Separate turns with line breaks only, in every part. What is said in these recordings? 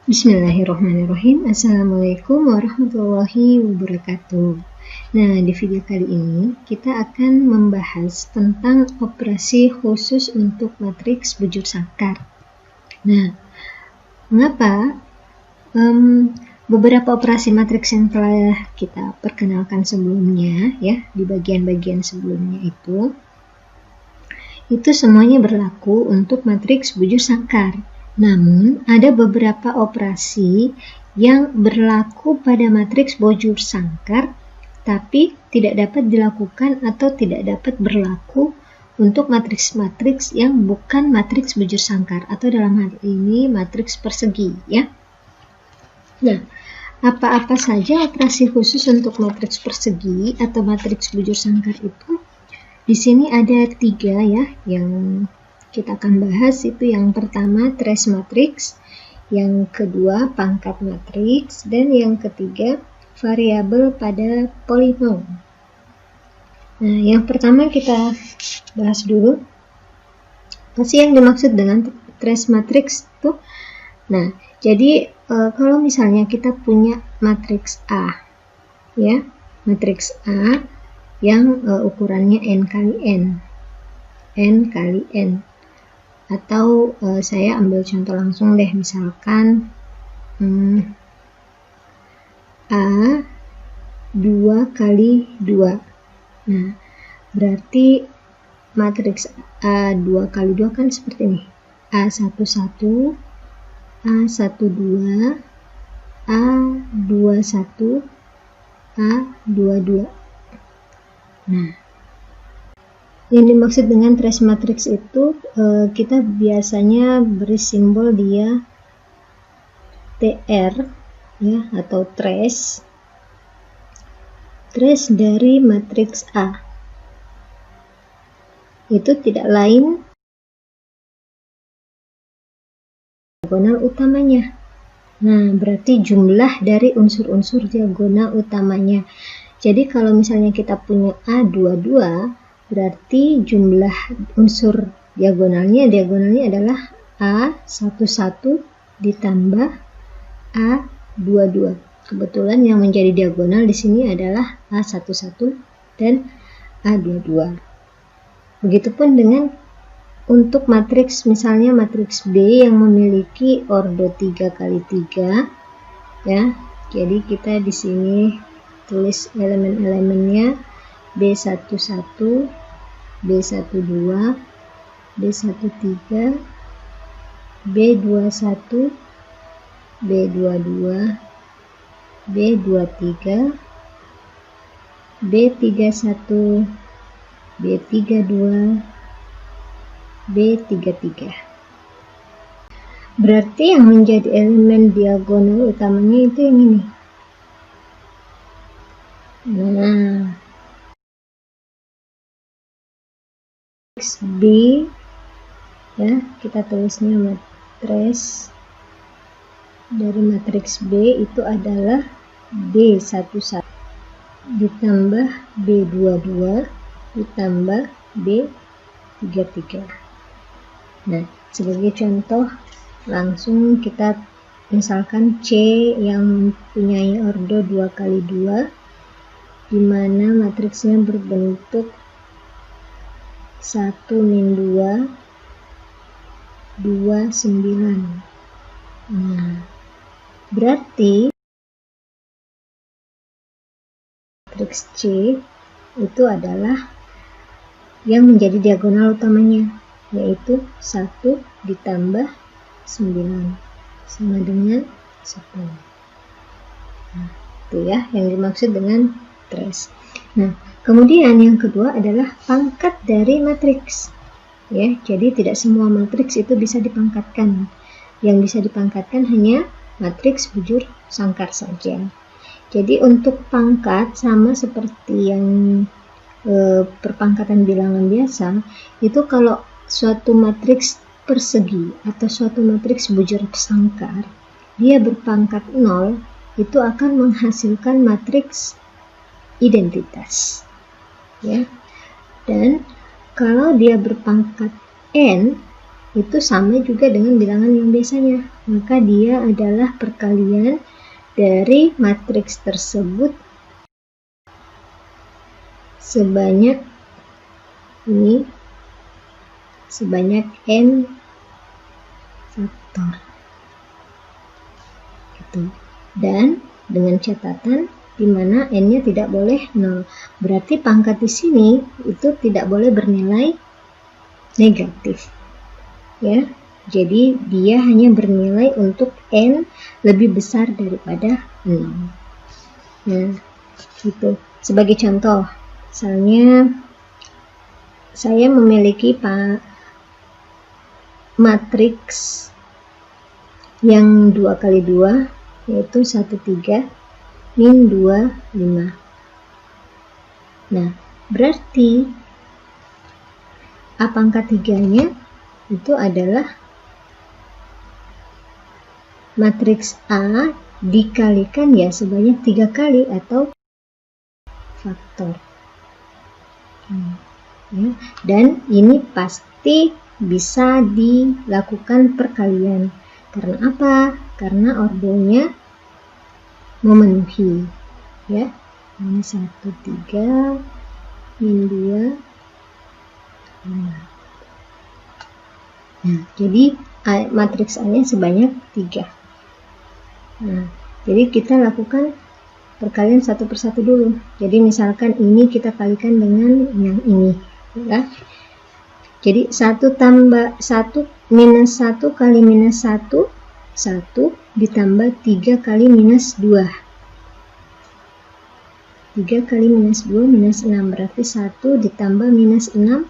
Bismillahirrahmanirrahim. Assalamualaikum warahmatullahi wabarakatuh. Nah, di video kali ini kita akan membahas tentang operasi khusus untuk matriks bujur sangkar. Nah, mengapa beberapa operasi matriks yang telah kita perkenalkan sebelumnya, ya, di bagian-bagian sebelumnya itu semuanya berlaku untuk matriks bujur sangkar. Namun, ada beberapa operasi yang berlaku pada matriks bujur sangkar, tapi tidak dapat dilakukan atau tidak dapat berlaku untuk matriks-matriks yang bukan matriks bujur sangkar, atau dalam hal ini matriks persegi, ya. Nah, apa-apa saja operasi khusus untuk matriks persegi atau matriks bujur sangkar itu? Di sini ada 3, ya, yang kita akan bahas. Itu yang pertama trace matrix, yang kedua pangkat matriks, dan yang ketiga variabel pada polinom. Nah, yang pertama kita bahas dulu. Apa sih yang dimaksud dengan trace matrix itu? Nah, jadi kalau misalnya kita punya matriks A, ya, matriks A yang ukurannya n kali n. Atau saya ambil contoh langsung deh, misalkan A 2 kali 2. Nah, berarti matriks A 2 kali 2 kan seperti ini. A11, A12, A21, A22. Nah, yang dimaksud dengan trace matrix itu kita biasanya beri simbol dia TR, ya, atau trace dari matriks A. Itu tidak lain diagonal utamanya. Nah, berarti jumlah dari unsur-unsur diagonal utamanya. Jadi kalau misalnya kita punya A22, berarti jumlah unsur diagonalnya adalah A11 ditambah A22. Kebetulan yang menjadi diagonal di sini adalah A11 dan A22. Begitupun dengan untuk matriks, misalnya matriks B yang memiliki ordo 3 kali 3, ya. Jadi kita di sini tulis elemen-elemennya B11, B12, B13, B21, B22, B23, B31, B32, B33. Berarti yang menjadi elemen diagonal utamanya itu yang ini. Nah, B, ya, kita tulisnya matriks dari matriks B itu adalah B11 ditambah B22 ditambah B33. Nah, sebagai contoh langsung kita misalkan C yang mempunyai ordo 2 kali 2, di mana matriksnya berbentuk 1 min 2, 2, 9. Nah, berarti matriks C itu adalah yang menjadi diagonal utamanya, yaitu 1 ditambah 9 sama dengan 10. Nah, itu ya yang dimaksud dengan trace. Nah, kemudian yang kedua adalah pangkat dari matriks, ya. Jadi tidak semua matriks itu bisa dipangkatkan. Yang bisa dipangkatkan hanya matriks bujur sangkar saja. Jadi untuk pangkat sama seperti yang perpangkatan bilangan biasa, itu kalau suatu matriks persegi atau suatu matriks bujur sangkar dia berpangkat 0, itu akan menghasilkan matriks identitas, ya. Dan kalau dia berpangkat n, itu sama juga dengan bilangan yang biasanya, maka dia adalah perkalian dari matriks tersebut sebanyak n faktor gitu. Dan dengan catatan di mana n-nya tidak boleh 0. Berarti pangkat di sini itu tidak boleh bernilai negatif. Ya. Jadi dia hanya bernilai untuk n lebih besar daripada 0. Nah, gitu. Sebagai contoh, misalnya saya memiliki matriks yang 2 kali 2 yaitu 1, 3 min 2, 5. Nah, berarti A pangkat 3-nya itu adalah matriks A dikalikan ya sebanyak 3 kali atau faktor. Ya, dan ini pasti bisa dilakukan perkalian. Karena apa? Karena ordernya memenuhi, ya. Ini 1, 3 min 2, 5. Nah, jadi matriks A-nya sebanyak 3. Nah, jadi kita lakukan perkalian satu persatu dulu. Jadi misalkan ini kita kalikan dengan yang ini, ya. Jadi 1 minus 1 kali minus 1 ditambah 3 kali minus 2. 3 kali minus 2 minus 6, berarti 1 ditambah minus 6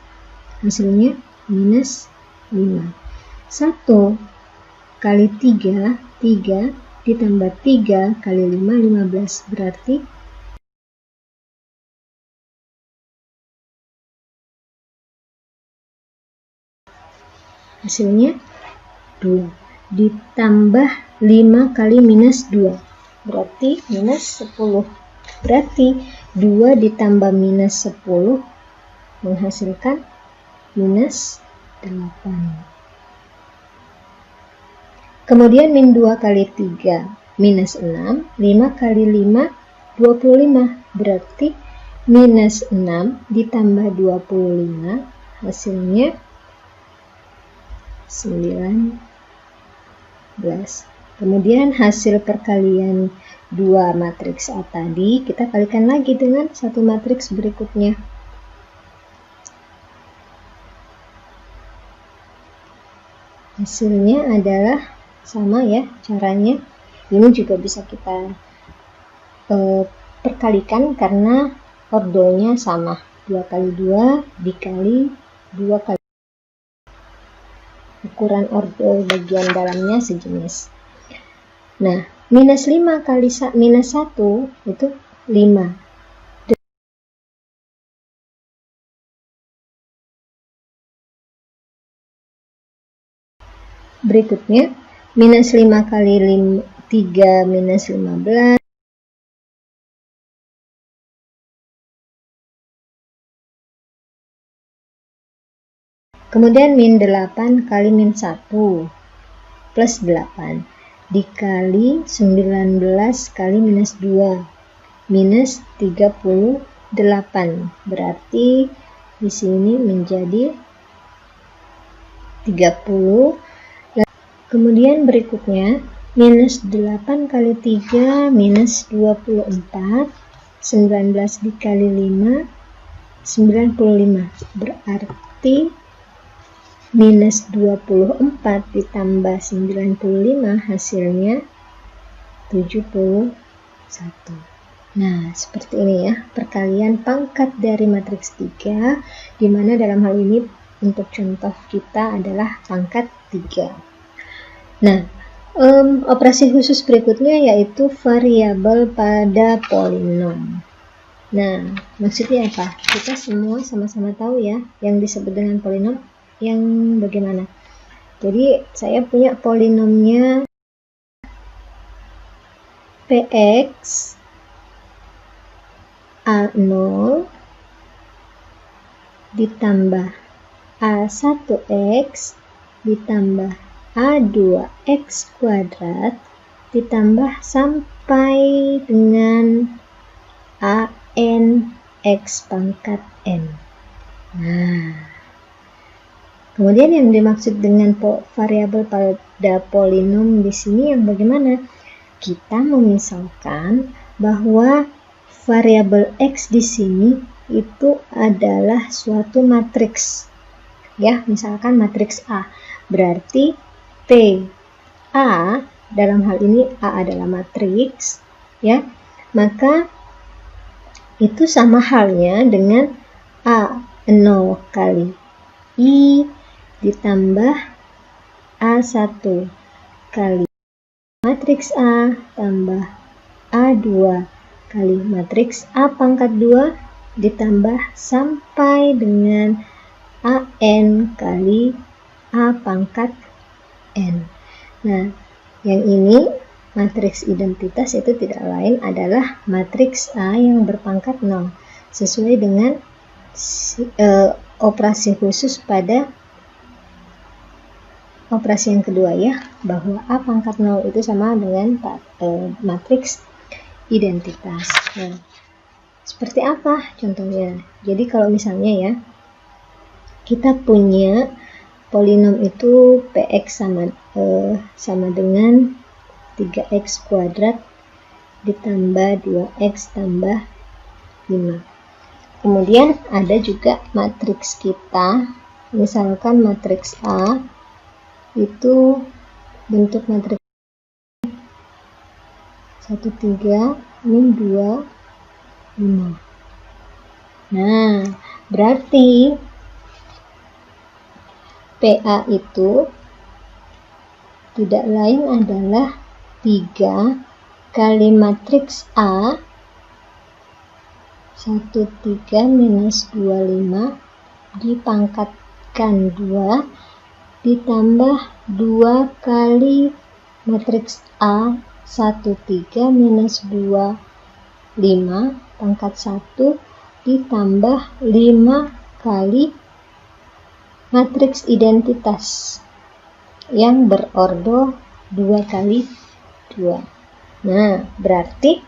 hasilnya minus 5. 1 kali 3 ditambah 3 kali 5 15, berarti hasilnya 2 ditambah 5 kali minus 2 berarti minus 10. Berarti 2 ditambah minus 10 menghasilkan minus 8. Kemudian min 2 kali 3 minus 6, 5 kali 5 25, berarti minus 6 ditambah 25 hasilnya 19. Kemudian hasil perkalian 2 matriks A tadi kita kalikan lagi dengan satu matriks berikutnya. Hasilnya adalah sama ya caranya. Ini juga bisa kita perkalikan karena ordonya sama. 2 kali 2 dikali 2 kali. Ukuran ordo bagian dalamnya sejenis. Nah, minus 5 kali minus 1 itu 5. Berikutnya, minus 5 kali 3 minus 15. Kemudian min 8 kali min 1 plus 8 dikali 19 kali minus 2 minus 38. Berarti di sini menjadi 30. Kemudian berikutnya minus 8 kali 3 minus 24. 19 dikali 5 95. Berarti minus 24 ditambah 95 hasilnya 71. Nah, seperti ini ya perkalian pangkat dari matriks 3, di mana dalam hal ini untuk contoh kita adalah pangkat 3. Nah, operasi khusus berikutnya yaitu variabel pada polinom. Nah, maksudnya apa? Kita semua sama-sama tahu ya yang disebut dengan polinom yang bagaimana. Jadi saya punya polinomnya Px A0 ditambah A1x ditambah A2X kuadrat ditambah sampai dengan AN X pangkat N. Nah, kemudian yang dimaksud dengan variabel pada polinom di sini yang bagaimana? Kita memisalkan bahwa variabel X di sini itu adalah suatu matriks. Ya, misalkan matriks A. Berarti P A, dalam hal ini A adalah matriks, ya. Maka itu sama halnya dengan A0 kali I ditambah A1 kali matriks A tambah A2 kali matriks A pangkat 2 ditambah sampai dengan AN kali A pangkat N. Nah, yang ini matriks identitas itu tidak lain adalah matriks A yang berpangkat 0 sesuai dengan operasi khusus pada operasi yang kedua, ya, bahwa A pangkat 0 itu sama dengan matriks identitas. Nah, seperti apa contohnya? Jadi kalau misalnya ya, kita punya polinom itu Px sama dengan 3x kuadrat ditambah 2x tambah 5. Kemudian ada juga matriks kita, misalkan matriks A itu bentuk matriks 1, 3, min 2, 5. Nah, berarti PA itu tidak lain adalah 3 kali matriks A 1, 3 minus 2, 5 dipangkatkan 2 ditambah 2 kali matriks A 1, 3 minus 2, 5 pangkat 1 ditambah 5 kali matriks identitas yang berordo 2 kali 2. Nah, berarti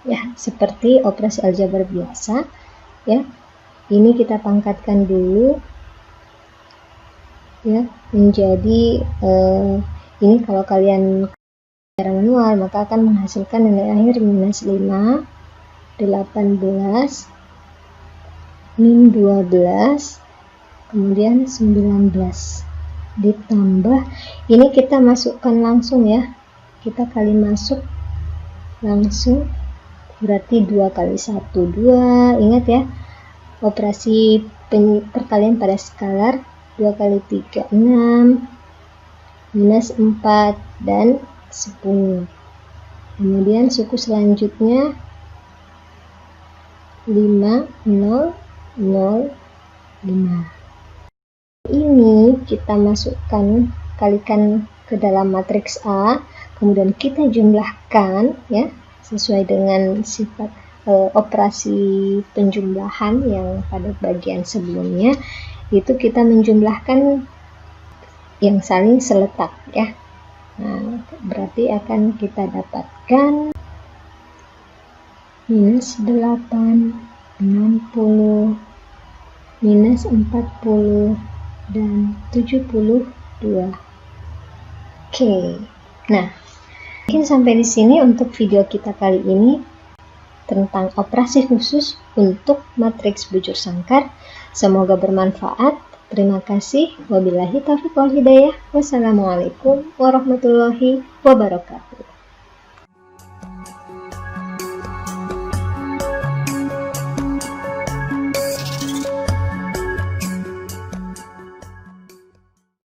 ya seperti operasi aljabar biasa, ya. Ini kita pangkatkan dulu, ya, menjadi ini kalau kalian secara manual maka akan menghasilkan nilai akhir minus 5, 18, min 12, kemudian 19 ditambah, ini kita masukkan langsung ya, kita kali masuk langsung, berarti 2 kali 1, 2, ingat ya, operasi perkalian pada skalar, 2 kali 3, 6, minus 4, dan 10. Kemudian suku selanjutnya 5, 0, 0, 5. Ini kita masukkan, kalikan ke dalam matriks A, kemudian kita jumlahkan ya sesuai dengan sifat operasi penjumlahan yang pada bagian sebelumnya, itu kita menjumlahkan yang saling seletak ya. Nah, berarti akan kita dapatkan minus 8, 60, minus 40, dan 72. Oke. Nah, mungkin sampai di sini untuk video kita kali ini tentang operasi khusus untuk matriks bujur sangkar. Semoga bermanfaat. Terima kasih. Wabillahi taufiq wal hidayah. Wassalamualaikum warahmatullahi wabarakatuh.